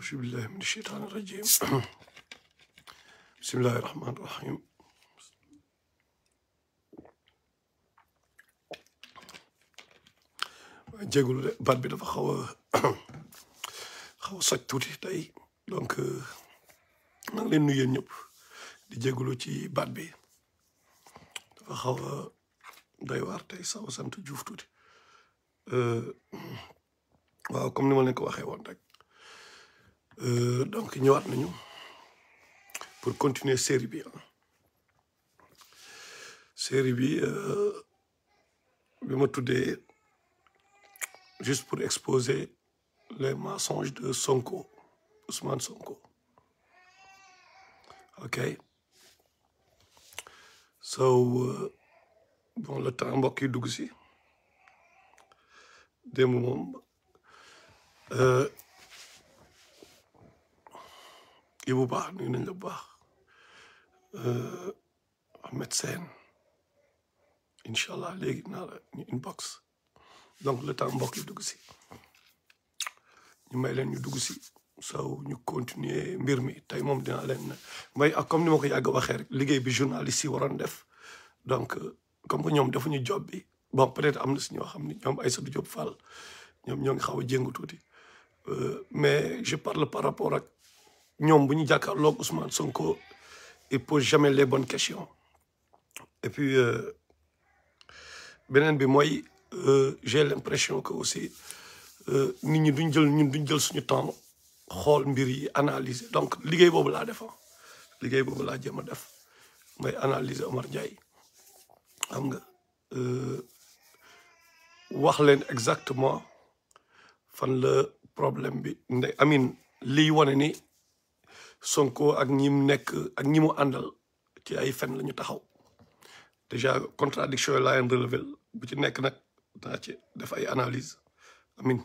أعوذ بالله من الشيطان الرجيم بسم الله الرحمن الرحيم jégalu de baat bi dafa xaw a soj tuuti tey donc maa ngi leen nuyu yéen ñëpp di jégalu ci baat bi dafa xaw a doy waar tey saw sant Juuf tuuti waaw comme ni ma leen ko waxee woon rek donc ñëwaat nañu pour continuer série bi bi ma tuddee juste pour exposer les mensonges de Sonko, Ousmane Sonko. Okay. So, bon, le temps mbokk yi dugg si démb moom yi bu baax nuyu nañ la bu baax médecin incha allah léegi naa la ñu inbox donc le temps mbokk yi dugg si ñu may leen ñu dugg si so ñu continuer mbir mi tey moom dinaa leen may ak comme ni ma ko yàgg waxee rek liggéey bi journaliste yi waroon def donc comme que ñoom defuñu job bi bon peut-être am na si ñoo xam ne ñoom Aïssatou Diop Fall ñoom ñoo ngi xaw a jéngu tuuti mais je parle par rapport ak ñoom bu ñu jàkkaarloog Ousmane Sonko il pose jamais les bonnes questions et puis beneen bi mooy j'ai l'impression que aussi nit ñi duñ jël suñu temps xool mbir yi analyser donc liggéey boobu laa def liggéey boobu laa jéem a def mooy analyser Omar Ndiaye xam nga wax leen exactement fan la problème bi amin liy wane ni Sonko ak ñi mu nekk ak ñi mu àndal ci ay fen la ñu taxaw déjà contradiction yi laa leen relevé bu ci nekk nag daa ci def ay analyse amin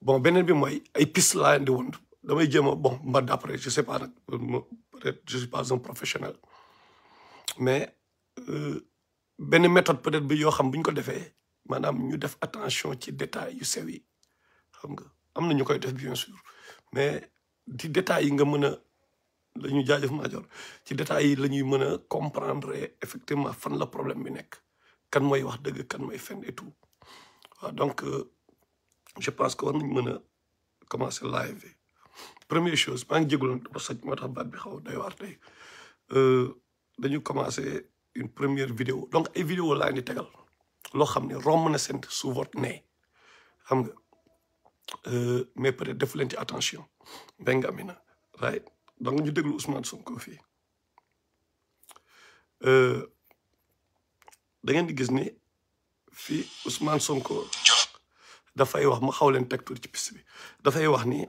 bon beneen bi mooy ay piste laa leen di woon damay jéem a bon mba d'après je sais pas nag peut-être je suis pas un professionnel mais benn méthode peut-être bi yoo xam bu ñu ko defee maanaam ñu def attention ci détails yu sew yi xam nga am na ñu koy def bien sûr mais ci détails yi nga mën a la ñu jaajëf Madior ci détails yi la ñuy mën a comprendre effectivement fan la problème bi nekk kan mooy wax dëgg kan mooy fen et tout waaw donc je pense que war nañ mën a commencer live bi première chose maa ngi jégalu ba soj moo tax baat bi xaw doy waar tey dañu commencer une première vidéo donc ay vidéo laa ni tegal loo xam ne romb na seen sous votre nez xam nga mais peut-être def leen ci attention benga amina right donc ñu déglu Ousmane Sonko fii da ngeen di gis ni fii Ousmane Sonko dafay wax ma xaw leen teg tuuti ci piste bi dafay wax ni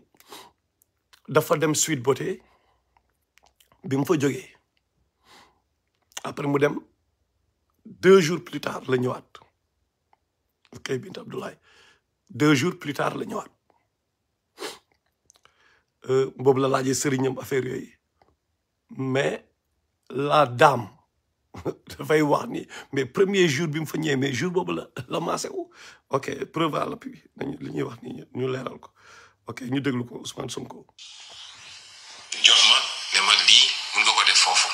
dafa dem Sweet Beauté bi mu fa jógee après mu dem 2 jours plus tard la ñëwaat ok Bint Abdoulaye 2 jours plus tard la ñëwaat boobu la laajee sëriñam affaire yooyu mais la dame dafay wax ni mais premier jour bi mu fa ñëwee mais jour boobu la maase wu ok preuve à l'appui nañu li ñuy wax ni ñu leeral ko ok ñu déglu ko Ousmane Sonko. jox ma ne ma lii mun nga ko def foofu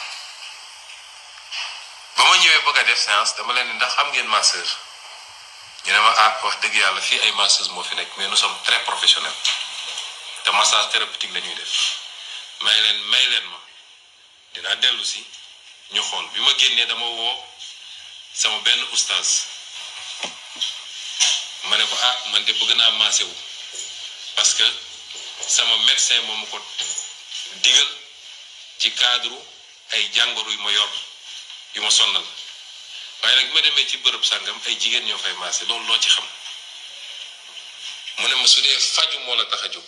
ba ma ñëwee bëgg a def séance dama leen ndax xam ngeen masseur ñu ne ma wax dëgg yàlla fii ay masseuse moo fi nekk mais nous sommes très professionnels te massage thérapeutique la ñuy def may leen ma dinaa dellu si ñu xool bi ma génnee dama woo sama benn oustaz ma ne ko man de bëgg naa massé wu parce que sama médecin moom ko digal ci cadre ay jàngoro yu ma yor yu ma sonnal waaye nag bi ma demee ci bërëb sàngam ay jigéen ñoo fay massé loolu loo ci xam mu ne ma su dee faju moo la tax a jóg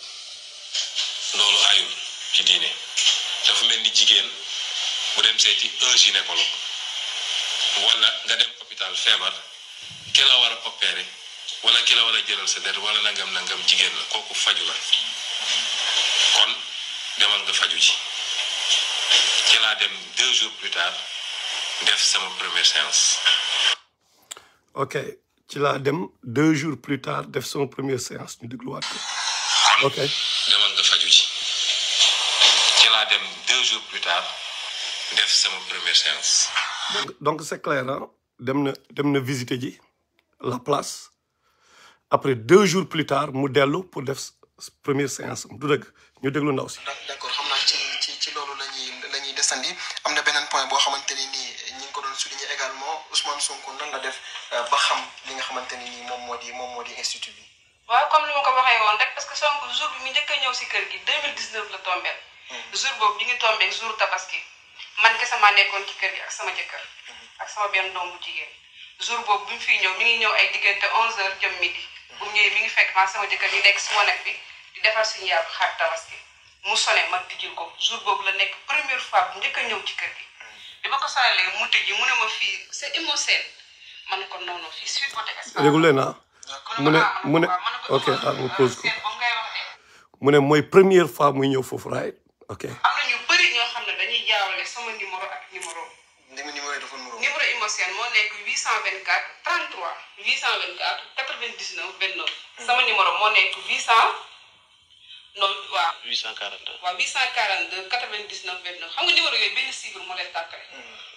loolu aayul ci diine dafa mel ni jigéen bu dem seeti un gynécologue wala nga dem hôpital feebar ki la war a opérer wala ki la war a jëlal sa der wala nangam jigéen la kooku faju la kon demal nga faju ci laa dem 2 jours plus tard def sama première séance. ok ci laa dem 2 jours plus tard def sama première séance ñu dégluwaat ko. ok demal nga faju ci maa dem 2 jours plus tard def sama première séance. donc c'est clair hein dem na visiter ji la place après 2 jours plus tard mu dellu pour def première séance du dëgg ñu déglu ndaw si. d'accord xam naa ci loolu la ñuy desandi am na beneen point boo xamante ni nii ñi ngi ko doon souligner également Ousmane Sonko nan la def ba xam li nga xamante ni nii moom moo di institut bi. waaw comme li ma ko waxee woon rek parce que Sonko jour bi mu njëkk a ñëw si kër gi 2019 la tombeel jour boobu ñu ngi tombeek jour tabaski man kese maa nekkoon ci kër gi ak sama jëkkër ak sama benn doom bu jigéen jour boobu bi mu fiy ñëw mi ngi ñëw ay diggante 11h jëm midi bu mu ñëwee mi ngi fekk maa sama jëkkër ñu nekk si wanag bi di defar suñu yàpp xar tabaski mu sone ma tijjil ko jour boobu la nekk première fois bu njëkk a ñëw ci kër gi bi ma ko sonalee mu tijji mu ne ma fii c'est Imosène ma ne ko non fii Sweet Beauté Espace régulier na mu ne ok mu pose ko mu ne mooy première fois muy ñëw foofu right ok. am na ñu bëri ñoo xam ne dañuy jaawale sama numéro ak numéro. numéro yi dafa numéro Imosène moo nekk 824 33 824 99 29. sama numéro moo nekk 842. waaw 842 99 29 xam nga numéro yooyu benn cible moo leen tàkkale.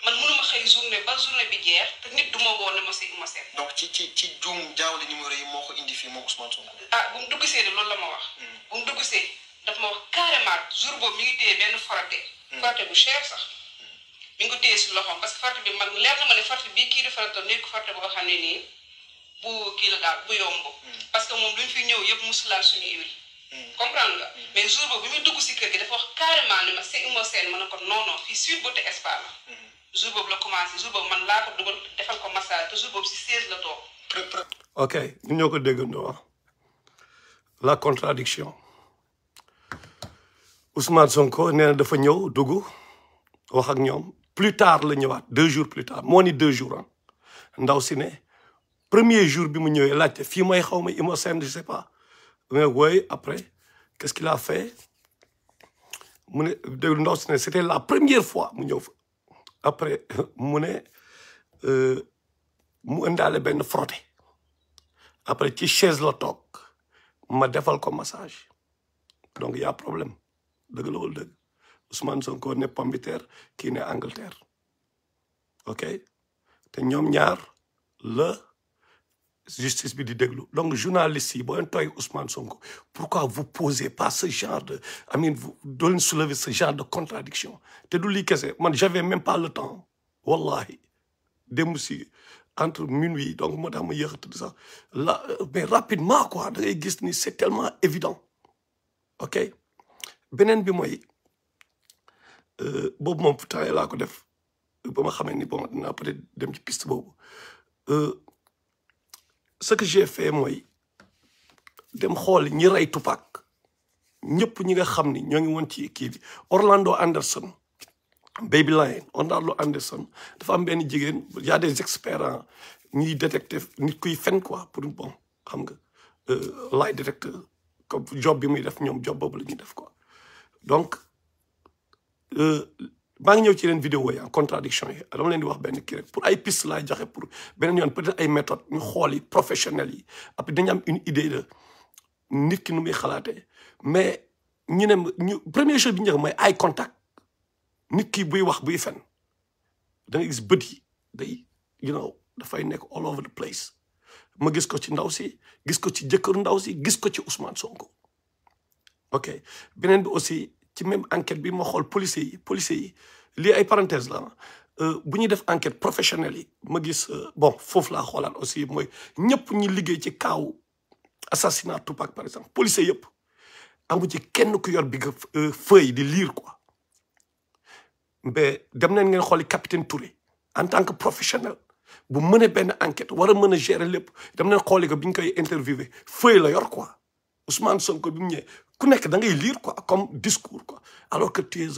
man mënuma xëy journée ba journée bi jeex te nit du ma woo ne ma si Imosène. donc ci juum jaawale numéro yi moo ko indi fii moom Ousmane Sonko. bu mu dugg see de loolu la ma wax. bu mu dugg see daf ma wax carrément jour boobu mi ngi téye benn forate. forate bu cher sax. mi ngi ko téye si loxoom parce que forate bi man leer na ma ne forate bii kii di forate nekk forate boo xam ne nii bu kii la daal bu yomb. parce que moom lu ñu fi ñëw yëpp musulaal suñu huile. comprendre nga mais jour boobu bi muy dugg si kër gi dafa wax carrément ne ma c'est Imosène ma ne ko non fii Sweet Beauté Espace la. jour boobu la commencé jour boobu man laa ko dugal defal ko massage te jour boobu si 16 la toog. ok ñun ñoo ko déggandoo la contradiction Ousmane Sonko nee na dafa ñëw dugg wax ak ñoom plus tard la ñëwaat 2 jours plus tard moo ni 2 jours ah ndaw si ne premier jour bi mu ñëwee laajte fii mooy xaw ma Imosène je sais pas mais oui après qu'est-ce qu'il a fait mu ne déglu ndaw si ne c'était la première fois mu ñëw fa après mu ne mu indaale benn frotté après ci chaise la toog ma defal ko massage donc y a problème dëgg la wala dëgg Ousmane Sonko ne Pombiteer kii ne Angleterre ok te ñoom ñaar la justice bi di déglu donc journaliste yi boo leen tooy Ousmane Sonko pourquoi vous posez pas ce genre de vous doo leen soulever ce genre de contradiction te du lii kese man j'avais même pas le temps wallahi dem si entre minuit donc moo tax ma yéex a tëdd sax là mais rapidement quoi da ngay gis ni c'est tellement évident ok beneen bi mooy boobu moom temps laa ko def ba ma xamee ni bon dinaa peut-être dem ci piste boobu ce que j'ai fait mooy dem xool ñi rey Tupac ñëpp ñi nga xam ni ñoo ngi woon ci kii bi Orlando Anderson Baby Lion Orlando Anderson dafa am benn jigéen y a des experts ñuy détecter nit kuy fen quoi pour bon xam nga lie détecteur comme job bi muy def ñoom job boobu la ñuy def quoi donc maa ngi ñëw ci leen vidéo yi en contradiction yi dama leen di wax benn kii rek pour ay piste laay joxe pour beneen yoon peut-être ay méthodes ñu xool yi professionnels yi après dañu am une idée de nit ki nu muy xalaatee mais ñu ne ñu première chose bi ñu njëkk mooy eye contact nit ki buy wax buy fen da nga gis bët yi day dafay nekk all over the place ma gis ko ci ndaw si gis ko ci jëkkëru ndaw si gis ko ci Ousmane Sonko ok beneen bi aussi ci même enquête bi ma xool policiers yi lii ay parenthèse la bu ñuy def enquête professionnelle yi ma gis bon foofu laa xoolaat aussi mooy ñëpp ñi liggéey ci kaaw assassinat Tupac par exemple policiers yëpp amu ci kenn ku yor bi nga feuille di lire quoi mais dem nañ ngeen xooli capitaine Touré en tant que professionnel bu mënee benn enquête war a mën a gérer lépp dem nañ xooli ko bi ñu koy interviewé feuille la yor quoi Ousmane Sonko bi mu ñëwee ku nekk da ngay lire quoi comme discours quoi alors que tu es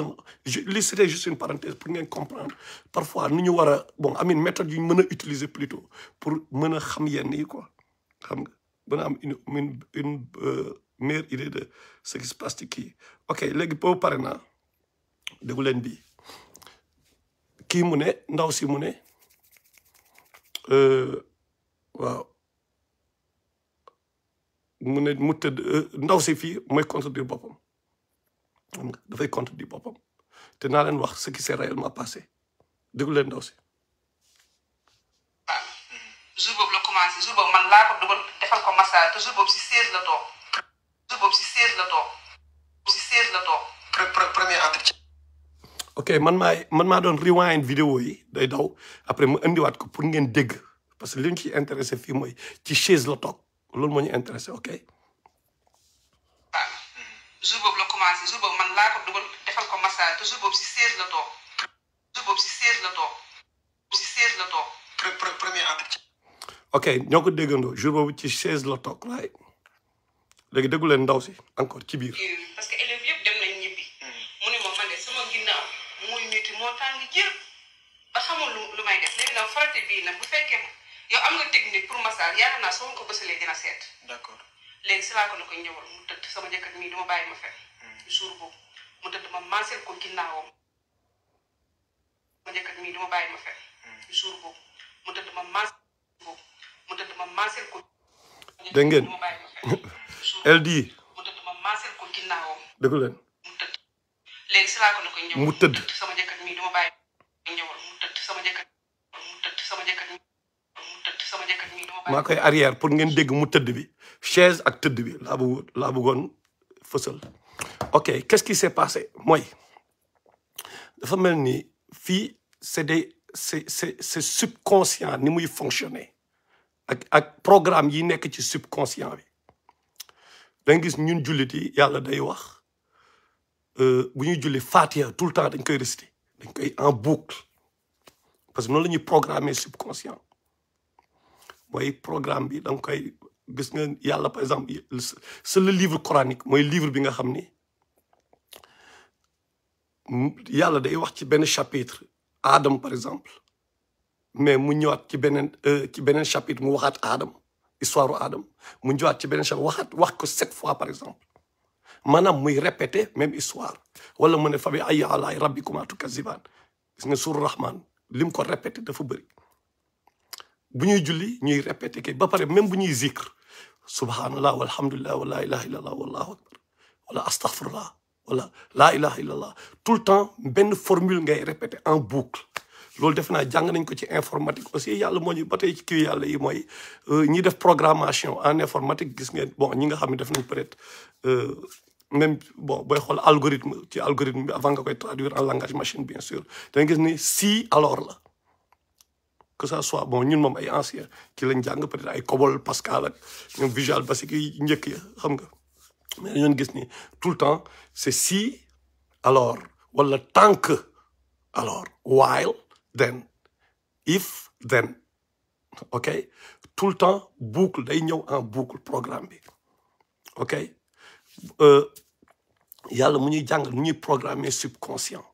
lii c'était juste une parenthèse pour ngeen comprendre parfois ni ñu war a bon méthode yu ñu mën a utiliser plutôt pour mën a xam yenn yi quoi xam nga mën a am une meilleure idée de ce qui se passe ci kii ok léegi boobu pare naa déglu leen bii kii mu ne ndaw si mu ne waaw mu ne mu tëdd ndaw si fii mooy contredire boppam xam nga dafay contredire boppam te naa leen wax ce qui s'est réellement passé déglu leen ndaw si. jour boobu la commencé jour boobu man laa ko dugal defal ko massage te jour boobu si 16 la toog jour boobu si 16 la toog si 16 la toog. premier entretien. ok man maa doon rewind vidéo yi day daw après mu indiwaat ko pour ngeen dégg parce que li ñu ciy intéressé fii mooy ci chaise la toog loolu moo ñu intéressé ok. jour boobu la commencé jour boobu man laa ko dugal defal ko massage te jour boobu si 16 la toog jour boobu si 16 la toog si 16 la toog. premier entretien. ok ñoo ko déggandoo jour boobu ci chaise la toog laay léegi déggu leen ndaw si encore ci biir. parce que élèves yëpp dem nañ ñibbi. mu ne ma man de sama ginnaaw muy métti moo tàng jër ba xamul lu may def léegi nag farate bii nag bu fekkee yow am nga technique pour massage yaakaar naa soo ko bësalee dina seet. d'accord. léegi si laa ko ne ko ñëwal mu tëdd sama jëkkër mii duma bàyyi ma fen jour boobu mu tëdd ma maasel ko ginnaawam sama jëkkër mii duma bàyyi ma fen jour boobu mu tëdd ma maasel ko dégg ngeen elle dit mu tëdd ma maasel ko ginnaawam dégg leen mu tëdd léegi si laa ko ne ko ñëwal mu tëdd sama jëkkër mii duma bàyyi ñëwal mu tëdd sama jëkkër mii duma bàyyi maa koy arrière pour ngeen dégg mu tëdd bi chaise ak tëdd bi laa bëggoon fësal ok qu'est-ce qui s'est passé mooy dafa mel ni fii c'est subconscient ni muy fonctionner ak programme yi nekk ci subconscient bi danga gis ñun jullit yi yàlla day wax bu ñuy julli Fatiha tout le temps dañ koy réciter dañ koy en boucle parce que noonu la ñuy programmer subconscient mooy programme bi danga koy gis nga yàlla par exemple c'est le livre coranique mooy livre bi nga xam ni yàlla day wax ci benn chapitre Adam par exemple mais mu ñëwaat ci beneen chapitre mu waxaat Adam histoire u Adam mu ñëwaat ci beneen chapitre wax ko 7 fois par exemple maanaam muy répéter même histoire wala mu ne fa bi ayyi alaa'i rabbikumaa tukazzibaan gis nga suur Rahman lim ko répéter dafa bëri bu ñuy julli ñuy répéter kay ba pare même bu ñuy zikr subhanallah walhamdulillah wala ilaha illallah wallahu akbar wala astaghfirullah wala laa ilaha illallah tout le temps benn formule ngay répéter en boucle loolu def naa jàng nañ ko ci informatique aussi yàlla moo ñu ba tey ci kii yàlla yi mooy ñi def programmation en informatique gis ngeen bon ñi nga xam ne def nañ peut-être même bon booy xool algorithme ci algorithme bi avant nga koy traduire en langage machine bien sûr da nga gis ni si alors la que ça soit bon ñun moom ay anciens ci lañ jàng peut-être ay COBOL Pascal ak ñoom Visual Basic yi njëkk ya xam nga mais dañoon gis ni tout le temps c'est si alors wala tant que alors while then if then ok tout le temps boucle day ñëw en boucle programme bi ok yàlla mu ñuy jàngal mu ñuy programmer subconscient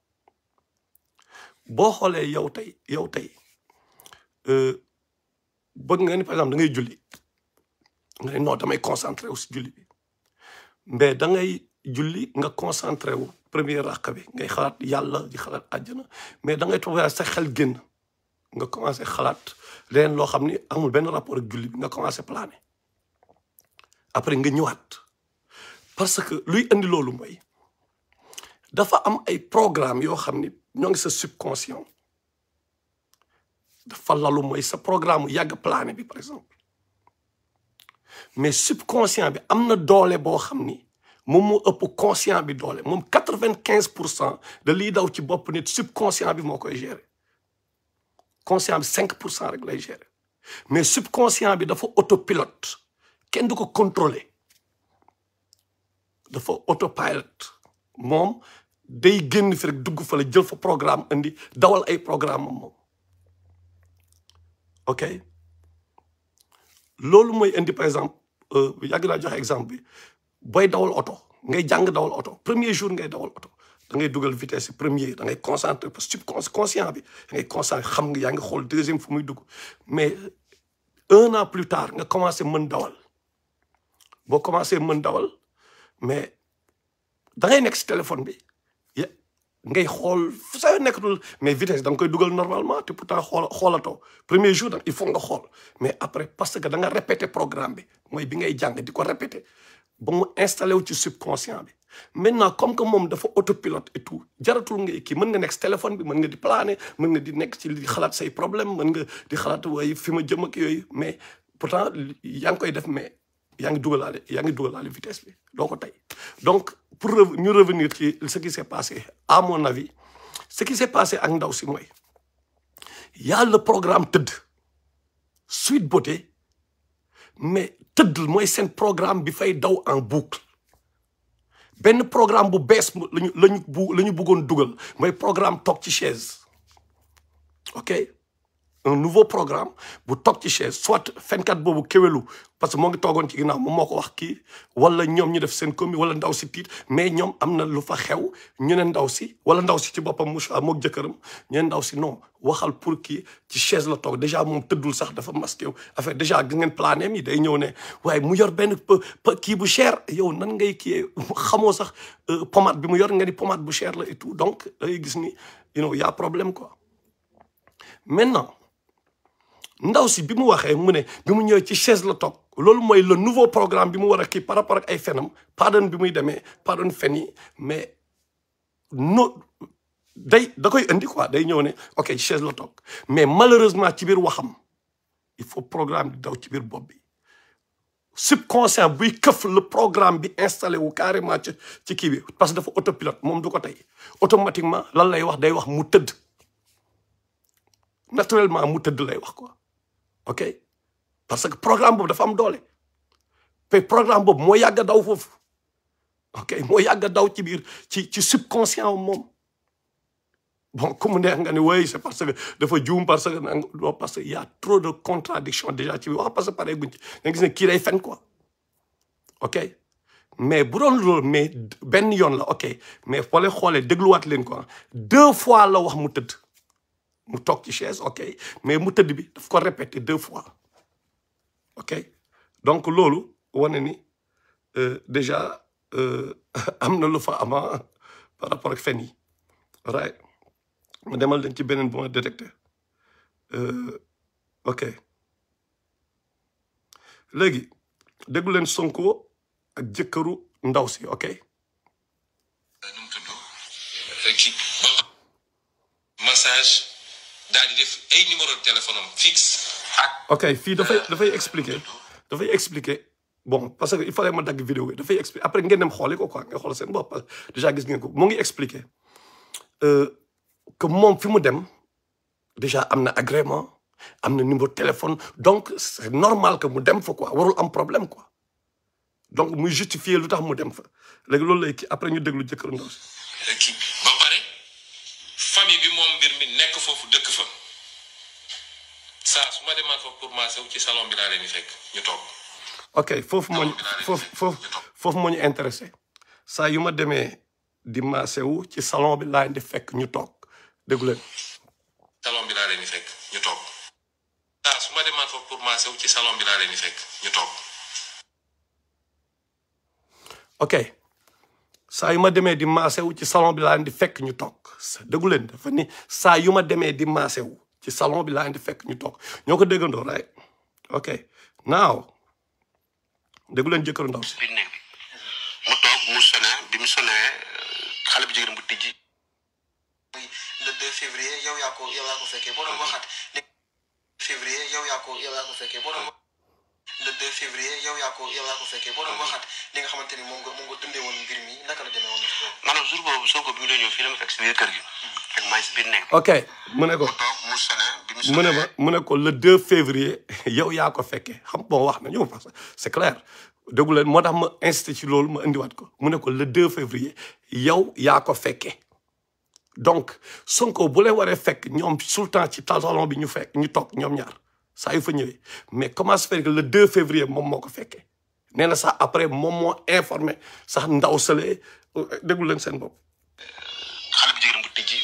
boo xoolee yow tey bëgg nga ni par exemple da ngay julli nga ne non damay concentré wu si julli bi mais da ngay julli nga concentré wu premier ràkk bi ngay xalaat yàlla di xalaat àjjana mais da ngay toog sa xel génn nga commencé xalaat leneen loo xam ni amul benn rapport ak julli bi nga commencé planer après nga ñëwaat parce que luy indi loolu mooy dafa am ay programme yoo xam ni ñoo ngi sa subconscient dafa lalu mooy sa programme yàgg plané bi par exemple mais subconscient bi am na doole boo xam ni moom moo ëpp conscient bi doole moom 95% de liy daw ci bopp nit subconscient bi moo koy gérer conscient bi 5% rek lay gérer mais subconscient bi dafa autopilote kenn du ko contrôler dafa autopilot moom day génn fi rek dugg fa la jël fa programme indi dawal ay programme moom ok loolu mooy indi par exemple yàgg naa joxe exemple bi booy dawal oto ngay jàng dawal oto premier jour ngay dawal oto da ngay dugal vitesse premier da ngay concentré parce que subconscient bi da ngay concentré xam nga yaa ngi xool deuxième fu muy dugg mais 1 an plus tard nga commencé mën dawal boo commencé mën dawal mais da ngay nekk si téléphone bi ngay xool sa nekkatul mais vitesse da nga koy dugal normalement te pourtant xoolatoo premier jour il faut nga xool mais après parce que da nga répété programme bi mooy bi ngay jàng di ko répété ba mu installé wu ci subconscient bi maintenant comme que moom dafa autopilote et tout jaratul nga kii mën nga nekk téléphone bi mën nga di planer mën nga di nekk ci di xalaat say problème mën nga di xalaat waaye fi ma jëm ak yooyu mais pourtant yaa ngi koy def mais yaa ngi dugalaale vitesse bi doo ko tey donc pour ñu revenir ci ce qui s'est passé à mon avis ce qui s'est passé ak ndaw si mooy y'a le programme tëdd Sweet Beauté mais tëdd mooy seen programme bi fay daw en boucle benn programme bu bees lañu bëggoon dugal mooy programme toog ci chaise ok un nouveau programme bu toog ci chaise soit fenkat boobu kéwélu parce que moo ngi toogoon ci ginnaaw moom moo ko wax kii wala ñoom ñu def seen commis wala ndaw si tiit mais ñoom am na lu fa xew ñu ne ndaw si wala ndaw si ci boppam mouchoir mook jëkkëram ñu ne ndaw si non waxal pour kii ci chaise la toog déjà moom tëddul sax dafa masqué wu affaire déjà gis ngeen plané mi day ñëw ne waaye mu yor benn kii bu cher yow nan ngay kii xamoo sax pommade bi mu yor nga ni pommade bu cher la et tout donc day gis ni y a problème quoi maintenant ndaw si bi mu waxee mu ne bi mu ñëwee ci chaise la toog loolu mooy le nouveau programme bi mu war a kii par rapport ak ay fenam pardon bi muy demee pardon fen yi mais no da koy indi quoi day ñëw ne ok ci chaise la toog mais malheureusement ci biir waxam il faut programme di daw ci biir bopp bi subconscient buy këf le programme bi installé wu carrément ci kii bi parce que dafa autopilote moom du ko tey automatiquement lan lay wax day wax mu tëdd naturellement mu tëdd lay wax quoi ok parce que programme boobu dafa am doole te programme boobu moo yàgg a daw foofu ok moo yàgg a daw ci biir ci subconscient moom bon comme neex nga ne oui c'est parce que dafa juum parce que y a trop de contradictions déjà ci biir wax parce que pare guñ ci nga gis ne kii day fen quoi ok mais bu doon loolu mais benn yoon la ok mais foo leen xoolee dégluwaat leen quoi 2 fois la wax mu tëdd mu toog ci chaise ok mais mu tëdd bi daf ko répété 2 fois ok donc loolu wane ni déjà am na lu fa ama par rapport ak fen yi right ma demal dañ ci beneen bu ma détecté ok léegi déglu leen Sonko ak jëkkëru ndaw si ok nu mu tudd ci massage daal di def ay numéro de téléphone am fixe ok fii dafay expliquer bon parce que il fallait ma dagg vidéo bi dafay expliquer après ngeen dem xooli ko quoi nga xool seen bopp parce que déjà gis ngeen ko mu ngi expliquer que moom fi mu dem déjà am na agrément am na numéro de téléphone donc c'est normal que mu dem fa quoi warul am problème quoi donc muy justifier lu tax mu dem fa léegi loolu lay kii après ñu déglu jëkkër ndaw si kii ba pare famille bi moom mbir mi nekk foofu dëkk fa saa su ma demaan foofu pour maasew ci salon bi laa leen di fekk ñu toog ok foofu moo ñu intéressé saa yu ma demee di maasewu ci salon bi laa leen di fekk ñu toog déglu leen salon bi laa leen di fekk ñu toog saa su ma demaan foofu pour maasew ci salon bi laa leen di fekk ñu toog ok saa yu ma demee di maasewu ci salon bi laa leen di fekk ñu toog déglu leen dafa ni saa yu ma demee di maasewu ci salon bi laa leen di fekk ñu toog ñoo ko déggandoo right ok now déglu leen jëkkëru ndaw si biir néeg bi mu toog mu sonné bi mu sonné xale bu jigéen bu tijji le 2 février yow yaa ko fekkee boo doon waxaat février yow yaa ko fekkee boo doon le 2 février yow yaa ko fekkee boo doon waxaat li nga xamante ni moom nga dundee woon mbir mi naka la demee woon. maanaam jour boobu Sonko bi mu doon ñëw fii la ma fekk si biir kër gi fekk maa ngi si biir néeg bi ok mu ne ko mu toog mu sonné bi mu sonné mu ne ko le 2 février yow yaa ko fekkee xam bon wax nañu parce que c'est clair déglu leen moo tax ma insisté ci loolu ma indiwaat ko mu ne ko le 2 février yow yaa ko fekkee donc Sonko bu leen waree fekk ñoom sultan ci salon bi ñu toog ñoom ñaar saa yu fa ñëwee mais comment se fait que le 2 février moom moo ko fekkee nee na sax après moom moo informé sax ndaw sële déglu leen seen bopp. xale bu jigéen bu tijji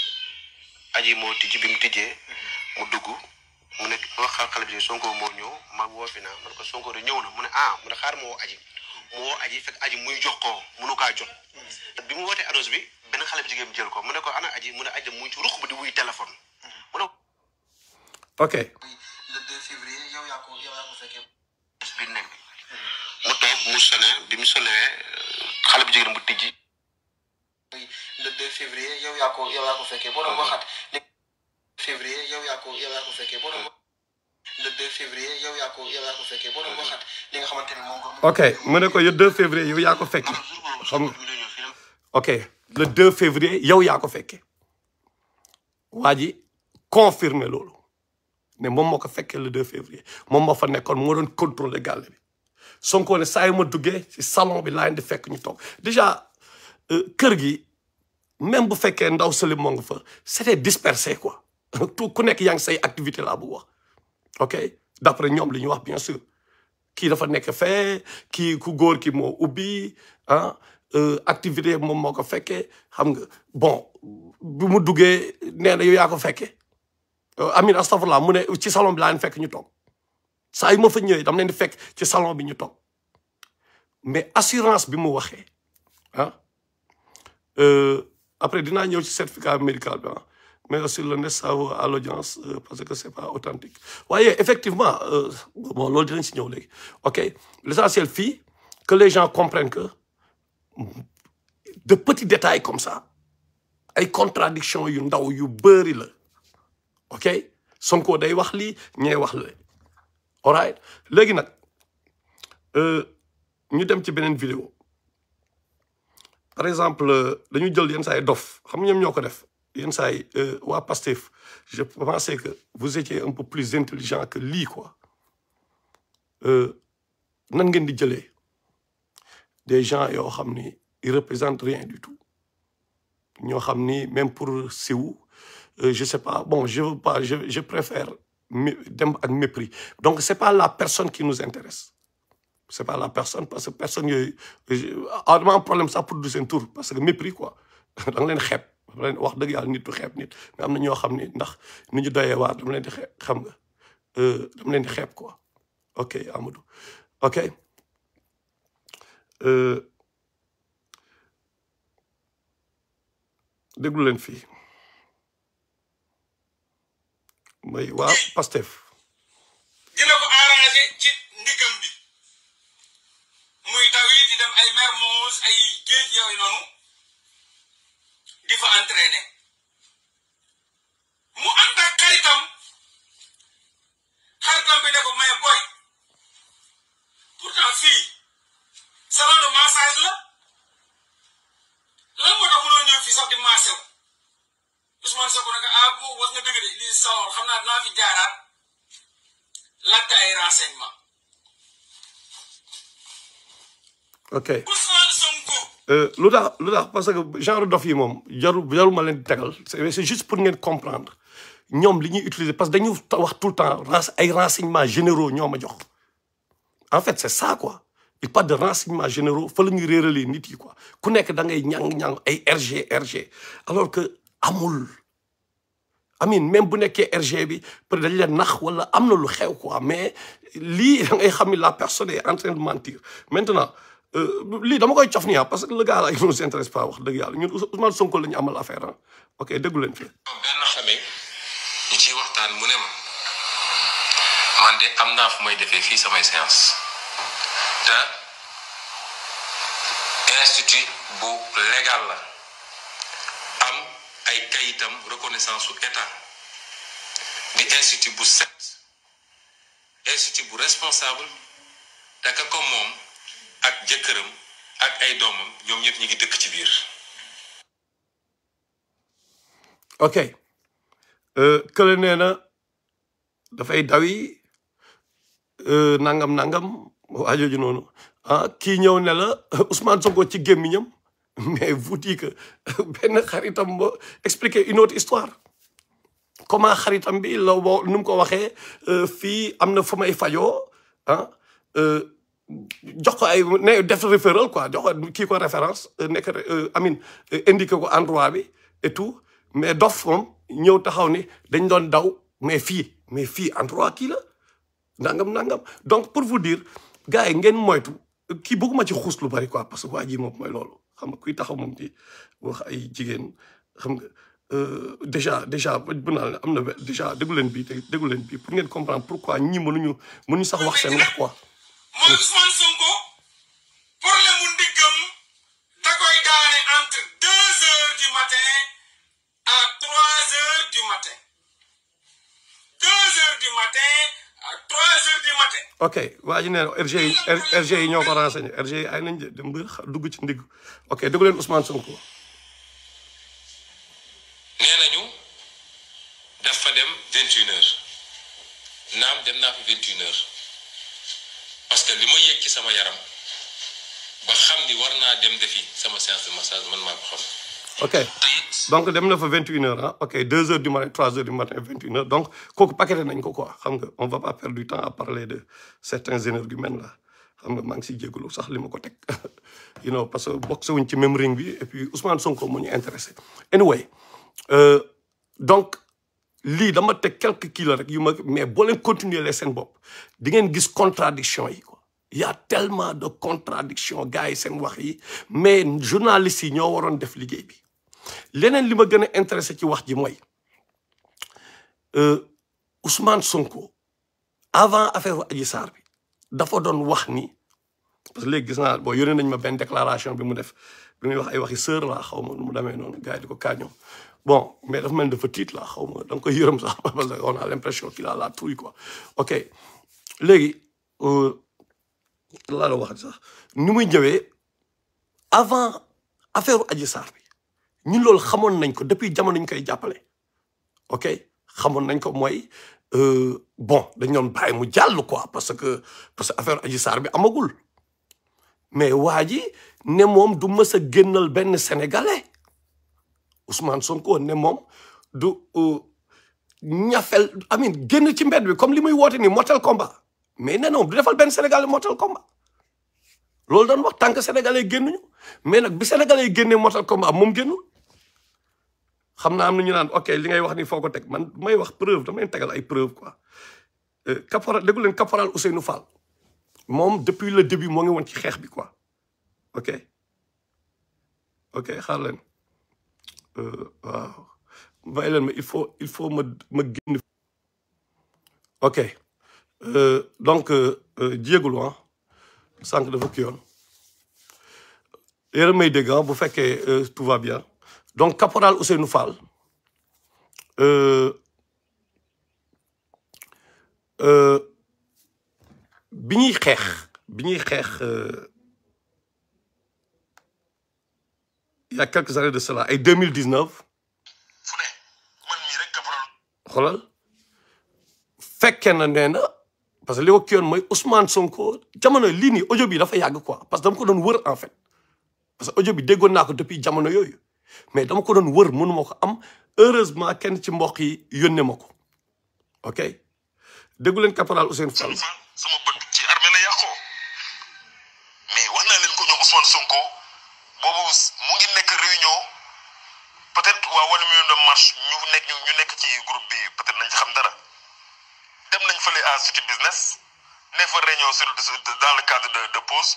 aji moo tijji bi mu tijjee mu dugg mu ne wax xale bu jigéen Sonko moo ñëw ma woo fi naa man ko Sonko de ñëw na mu ne mu ne xaar ma woo aji fekk aji muy jox ko munu kaa jot bi mu wootee annonce bi benn xale bu jigéen jël ko mu ne ko ana aji mu ne aji muy ci ruq bi di wuy téléphone mu ne ok le 2 février yow yaa ko fekkee. biir néeg bi mu toog mu sonné bi mu sonné xale bu jigéen bu tijji février yow yaa ko fekkee boo doon waxaat février yow yaa ko fekkee boo doon le 2 février yow yaa ko fekkee boo doon waxaat li nga xamante ne moom nga. ok mu ne ko le 2 février yow yaa ko fekkee xam nga ok le 2 février yow yaa ko fekkee waa ji confirmé loolu ne moom moo ko fekkee le 2 février moom moo fa nekkoon moo doon contrôler gàlle bi Sonko ne saa yu ma duggee ci salon bi laa leen di fekk ñu toog déjà kër gi même bu fekkee ndaw sali moo nga fa c'était dispersé quoi tout ku nekk yaa ngi say activité laa bëgg wax ok d'après ñoom li ñu wax bien sûr kii dafa nekk fee kii ku góor ki moo ubbi ah activité moom moo ko fekkee xam nga bon bu mu duggee nee na yow yaa ko fekkee amin astafurlah mu ne ci salon bi laa leen fekk ñu toog saa yu ma fa ñëwee dam leen di fekk ci salon bi ñu toog mais assurance bi mu waxee ah après dinaa ñëw ci certificat médical bi mais aussi le nécessaire à l'audience parce que c'est pas authentique waaye effectivement bon loolu dinañ si ñëw léegi ok l'essentiel fii que les gens comprennent que de petits détails comme ça ay contradictions yu ndaw yu bëri la ok Sonko day wax lii ñee wax la alright léegi nag ñu dem ci beneen vidéo par exemple dañu jël yenn saa yi dof xam nga ñoom ñoo ko def yenn saa yi waa Pastef je pensais que vous étiez un peu plus intelligent que lii quoi nan ngeen di jëlee des gens yoo xam ni ils représentent rien du tout ñoo xam ni même pour siw je sais pas bon je veux pas je préfère dem ak mépris donc c'est pas la personne qui nous intéresse c'est pas la personne parce que personne yooyu dama am problème sax pour du seen tour parce que mépris quoi da nga leen xeeb dama leen wax dëgg yàlla nit du xeeb nit mais am na ñoo xam ni ndax ni ñu doyee waar dama leen di xeeb xam nga dama leen di xeeb quoi ok Amadou ok déglu leen fii mooy waa Pastef dina ko arrangé ci ndigam bi muy daw yi di dem ay Mermoz ay géej yooyu noonu di fa entraîner mu ànd ak xaritam bi ne ko may boy pourtant fii salon de massage la lan moo tax mënoo ñëw fii sax di massé wu Ousmane Sonko nag bu was nga dëgg de lii salon xam naa dinaa fi jaaraat laajte ay renseignement ok Ousmane Sonko lu tax parce que genre dof yi moom jarul ma leen di tegal c'est juste pour ngeen comprendre ñoom li ñuy utiliser parce que dañuy wax tout le temps ay renseignements généraux ñoo ma jox en fait c'est ça quoi il parle de renseignements généraux fa la ñuy réeralee nit yi quoi ku nekk da ngay ñang ay RG alors que amul amin même bu nekkee RG bi peut-être dañ leen nax wala am na lu xew quoi mais lii da ngay xam ni la personne est en train de mentir maintenant lii dama koy cof nii parce que le gars là il nous intéresse pas wax dëgg yàlla ñun Ousmane Sonko la ñu amal affaire ah ok déggu leen fi benn xamee ñu ciy waxtaan mu ne ma man de am naa fu may defee fii samay séance te institut bu légal la am ay kayitam reconnaissance su état di institut bu set institut bu responsable te ka comme moom ak jëkkëram ak ay doomam ñoom ñëpp ñu ngi dëkk ci biir. ok kële nee na dafay dawi nangam waajooju noonu kii ñëw ne la Ousmane Sonko ci gémmiñam mais vous dites que benn xaritam ba expliquer une autre histoire comment xaritam bi la boo nu mu ko waxee fii am na fu may fajoo jox ko ay ne def référence quoi jox ko kii ko référence nekk amin indiqué ko endroit bi et tout mais dof moom ñëw taxaw ni dañ doon daw mais fii endroit kii la nangam donc pour vous dire gars yi ngeen moytu kii bëgguma ci xuus lu bari quoi parce que waa ji moom mooy loolu xam nga kuy taxaw moom di wax ay jigéen xam nga déjà bu naa am na déjà déglu leen bii pour ngeen comprendre pourquoi ñi mënuñu sax wax seen wax quoi. moom Ousmane Sonko problème mu ndiggam da koy daane entre 2 heures du matin ok waa ji nee na RG yi ñoo ko renseigné RG yi ay nañ dem ba dugg ci ndigg ok déglu leen Ousmane Sonko. nee nañu dafa dem 21h naam dem naa fi 21h parce que li ma yëg ci sama yaram ba xam ni war naa dem defi sama séance de massage man maa ko xam. ok donc dem na fa 21h ah ok 2h du matin 3h du matin 21h donc kooku paqueté nañ ko quoi xam nga on va pas perdre du temps à parler de certains énergumènes là xam nga maa ngi siy jégalu sax li ma ko teg you know parce que boxe wuñ ci même ring bi et puis Ousmane Sonko moo ñu intéressé anyway donc lii dama teg quelques kii la rek yu ma mais boo leen continuer les seen bopp di ngeen gis contradiction yi quoi il y a tellement de contradiction gars yi seen wax yi mais journalistes yi ñoo waroon def liggéey bi leneen li ma gën a intéressé ci wax ji mooy Ousmane Sonko avant affaire Adji Sarr bi dafa doon wax ni parce que léegi gis naa bon yónnee nañ ma benn déclaration bi mu def bi muy wax ay waxi sœur laa xaw ma nu mu demee noonu gars yi di ko kaañoo bon mais dafa mel ni dafa tiit laa xaw ma da nga koy yërëm sax parce que on a l'impression qu'il a la trouille quoi ok léegi laa la wax sax ni muy ñëwee avant affaire Adji Sarr bi ñun loolu xamoon nañ ko depuis jamono ñu koy jàppale ok xamoon nañ ko mooy bon dañ doon bàyyi mu jàll quoi parce que affaire Adji Sarr bi amagul mais waa ji ne moom du mës a génnal benn sénégalais Ousmane Sonko ne moom du ñafel amin génn ci mbedd bi comme li muy woote ni mortel combat mais nee na moom du defal benn sénégalais mortel combat loolu doon wax tant que sénégalais génnuñu mais nag bi sénégalais yi génnee mortel combat moom génnul xam naa am na ñu naan ok li ngay wax ni foo ko teg man may wax preuve damay tegal ay preuve quoi caporal déggu leen caporal Ousseynou Fall moom depuis le début moo ngi woon ci xeex bi quoi ok xaar leen waaw bàyyi leen ma il faut ma génn ok donc jéegulu sànq dafa kii yoon yéen may dégg bu fekkee tout va bien donc caporal Ousseynou Fall bi ñuy xeex il y a quelques années de cela ay 2019 xoolal fekkee na nee na parce que li ko kii yoon mooy Ousmane Sonko jamono lii nii audio bi dafa yàgg quoi parce que dama ko doon wër en fait parce que audio bi déggoon naa ko depuis jamono yooyu mais dama ko doon wër mënu ma ko am heureusement kenn ci mbokk yi yónnee ma ko ok déggu leen caporal Ousseynou Fall. sama bët ci armée la yàqoo mais wax naa leen ko ñoom Ousmane Sonko boobu mu ngi nekk réunion peut-être waa 1 million de marche ñu nekk ci groupe bi peut-être nañ ci xam dara dem nañ fële à City Business ne fa réunion dans le cadre de pause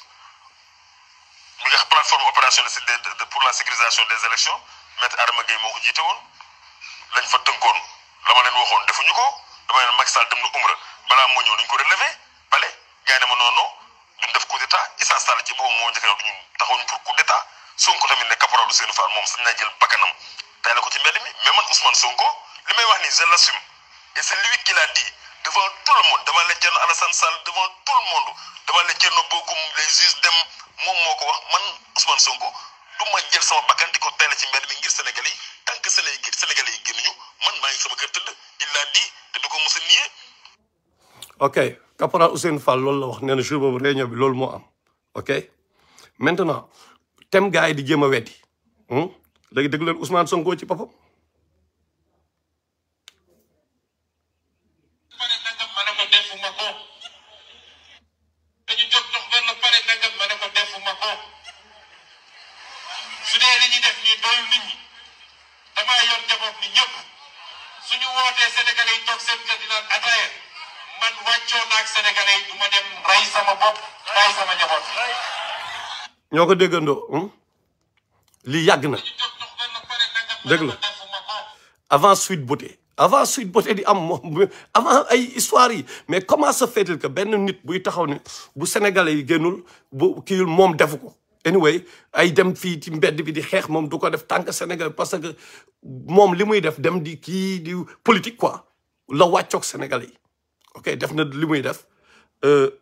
mi nga plateforme opérationnelle pour la sécurisation des élections maître Adama Gueye moo ko jiite woon lañ fa tënkoon la ma leen waxoon defuñu ko dama leen Macky Sall dem na umra balaa moo ñëw dañ ko relevé bale gars yi ne ma non duñ def coup d'état Issa Sall ci boobu moo njëkk a duñu taxawuñ pour coup d'état Sonko tamit ne caporal Ousseynou Fall moom sañ naa jël bakkanam tay la ko ci mbedd mi mais man Ousmane Sonko li may wax ni je l'assume et c'est lui qui l'a dit devant tout le monde devant les Thierno Alassane Sall devant tout le monde devant les Thierno Bocoum les juges dem moom moo ko wax man Ousmane Sonko du ma jël sama bakkan di ko tay la ci mbedd mi ngir Sénégalais yi tant que Sénégalais yi génnuñu man maa ngi sama kër tëdd il l'a dit te du ko mos a nier. ok caporal Ousseynou Fall loolu la wax nee na jour boobu réunion bi loolu moo am ok maintenant tem gars yi di jéem a weddi léegi dégg leen Ousmane Sonko ci boppam. su dee li ñuy def nii doyul nit ñi damaa yor njaboot ni ñëpp suñu wootee sénégalais yi toog seen kër di naan ataaya man wàccoo naag sénégalais yi du ma dem rey sama bopp rey sama njaboot. ñoo ko déggandoo lii yàgg na dëgg la avant Sweet Beauté di am moom avant ay histoire yi mais comment se fait-il que benn nit buy taxaw ne bu sénégalais yi génnul bu kiiul moom defu ko anyway ay dem fii ci mbedd bi di xeex moom du ko def tant que Sénégal parce que moom li muy def dem di kii di politique quoi la wàccoog sénégalais yi ok def na li muy def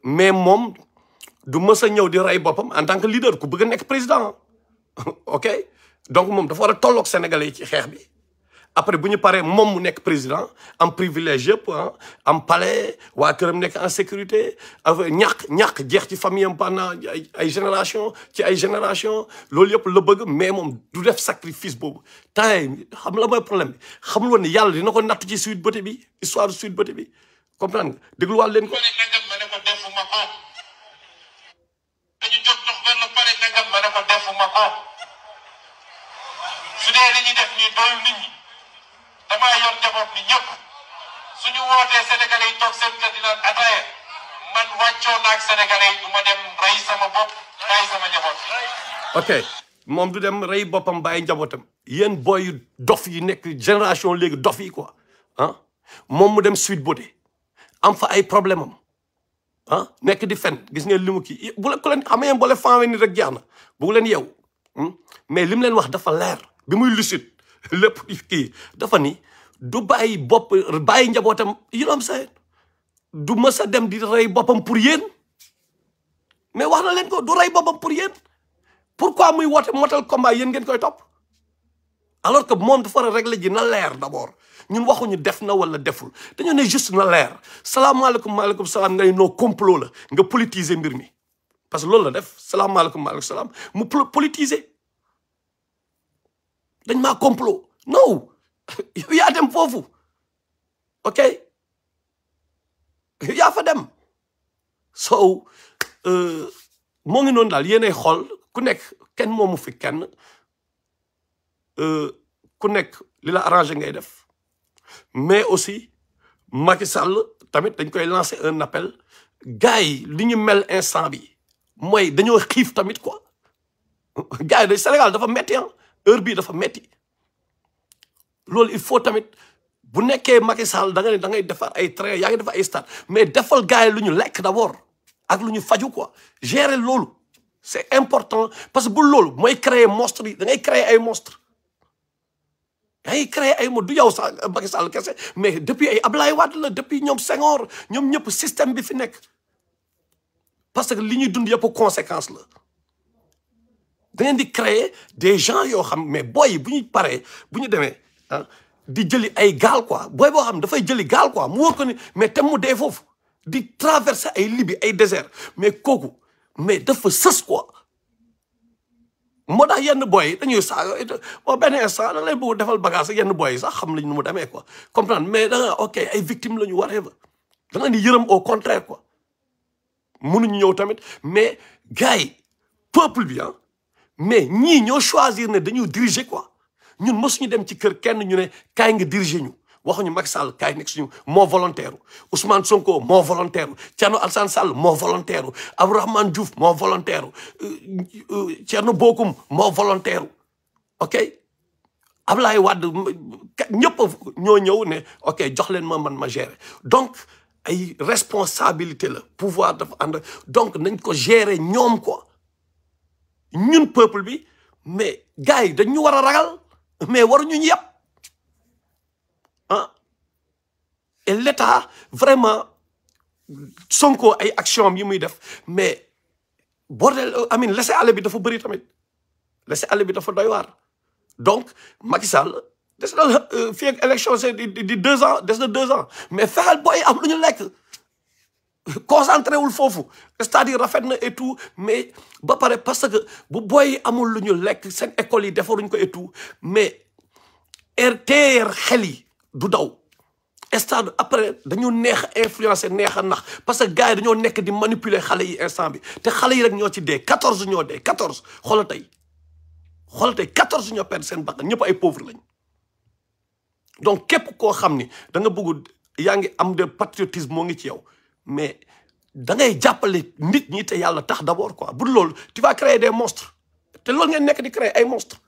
mais moom du mës a ñëw di rey boppam en tant que leader ku bëgg a nekk président ok donc moom dafa war a tolloog sénégalais yi ci xeex bi après bu ñu paree moom mu nekk président am privilège yëpp am palais waa këram nekk en sécurité ñàkk jeex ci famille am pendant ay génération ci ay génération loolu yëpp la bëgg mais moom du def sacrifice boobu temps yi xam la mooy problème bi xamul woon ne yàlla dina ko natt ci Sweet Beauté bi histoire de Sweet Beauté bi comprendre nga dégluwaat leen ko ma ne ko defuma ko dañu jóg dox benn pare nangam ma ne ko defuma ko su dee li ñuy def nii doyul nit ñi damaa yor njaboot ni ñëpp suñu wootee sénégalais yi toog seen kër di naan ataaya man wàccoo naag sénégalais yi du ma dem rey sama bopp rey sama njaboot. ok moom du dem rey boppam bàyyi njabootam yéen booy dof yi nekk génération léegi dof yi quoi moom mu dem Sweet Beauté am fa ay problème am nekk di fen gis ngeen li mu kii bu la ku leen xam ngeen boole fanwe ni rek jeex na bu leen yeew mais li mu leen wax dafa leer bi muy lucide lépp kii dafa ni du bàyyi bopp bàyyi njabootam you know what I'm saying du mës a dem di rey boppam pour yéen mais wax na leen ko du rey boppam pour yéen pourquoi muy woote motal combat yéen ngeen koy topp alors que moom dafa war a régler ji na leer d'abord ñun waxuñu def na wala deful dañoo ne juste na leer salaamaaleykum maaleykum salaam ngay noo complot la nga politiser mbir mi parce que loolu la def salaamaaleykum maaleykum salaam mu politiser dañ maa complot non yow yaa dem foofu ok yaa fa dem so moo ngi noonu daal yéenay xool ku nekk kenn moomu fi kenn ku nekk li la arrangé ngay def mais aussi Macky Sall tamit dañ koy lancer un appel gars yi li ñu mel instant bi mooy dañoo xiif tamit quoi gars yi de Sénégal dafa metti heure bii dafa metti loolu il faut tamit bu nekkee Macky Sall da ngay defar ay train yaa ngi defar ay stade mais defal gars yi lu ñu lekk d'abord ak lu ñu faju quoi gérer loolu c'est important parce que bu loolu mooy créer monstre yi da ngay créer ay monstre yaa ngi créé ay mo du yow sax Macky Sall kese mais depuis ay Ablaye Wade la depuis ñoom Senghor ñoom ñëpp système bi fi nekk parce que li ñuy dund yëpp conséquence la da ngeen di créer des gens yoo xam mais booy yi bu ñu paree bu ñu demee di jëli ay gaal quoi booy boo xam dafay jëli gaal quoi mu wóor ko ni mais tem mu dee foofu di traverser ay Libye ay désert mais kooku mais dafa sës quoi moo tax yenn boy dañuy saaga bon benn instant da lay bëgg defal bagage yenn boy sax xam lañ nu mu demee quoi comprendre mais da nga ok ay victimes la ñu whatever da nga ni yërëm au contraire quoi mënuñu ñëw tamit mais gars yi peuple bi mais ñii ñoo choisir ne dañuy diriger quoi ñun mësuñu dem ci kër kenn ñu ne kaay nga diriger ñu waxuñu Macky Sall kaay nekk suñu moo volontaire Ousmane Sonko moo volontaire Thierno Alassane Sall moo volontaire Abdourahmane Diouf moo volontaire Thierno Bocoum moo volontaire ok Ablaye Wade ñëpp ñoo ñëw ne ok jox leen ma gérer donc ay responsabilité la pouvoir dafa ànd donc nañ ko gérer ñoom quoi ñun peuple bi mais gars yi dañ ñu war a ragal mais waruñu ñu yàpp et l'État vraiment Sonko ay action yi muy def mais bordel amin laisser aller bi dafa bëri tamit laisser aller bi dafa doy waar donc Macky Sall des na fii ak élection c'est di 2 ans des na 2 ans mais fexeel booy am lu ñu lekk concentré wul foofu c'est-à-dire rafet na et tout mais ba pare parce que bu booy amul lu ñu lekk seen école yi defaruñ ko et tout mais teer xel yi du daw stade après dañoo neex a influencer neex a nax parce que gars yi dañoo nekk di manipuler xale yi instant bi te xale yi rek ñoo ci dee 14 ñoo dee 14 xoolal tey 14 ñoo perdre seen bakkan ñëpp ay pauvre lañ donc képp koo xam ni da nga bëgg yaa ngi am de patriotisme moo ngi ci yow mais da ngay jàppale nit ñi te yàlla tax d'abord quoi bu loolu tu vas créer des monstres te loolu ngeen nekk di créer ay monstres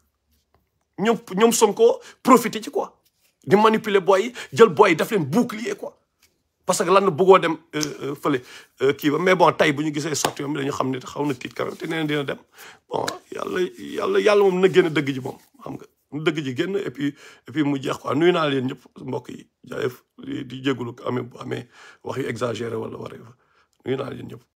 ñoom Sonko profiter ci quoi di manipuler boy yi jël boy yi daf leen bouclier quoi parce que lan bëggoo dem fële kii ba mais bon tey bu ñu gisee sorti yoon bi dañu xam ne xaw na tiit kanam te nee na dina dem bon yàlla moom na génn dëgg ji moom xam nga dëgg ji génn et puis mu jeex quoi nuyu naa leen ñëpp mbokk yi jaayef di jégalu amee wax yu exagéré wala waree nuyu naa leen ñëpp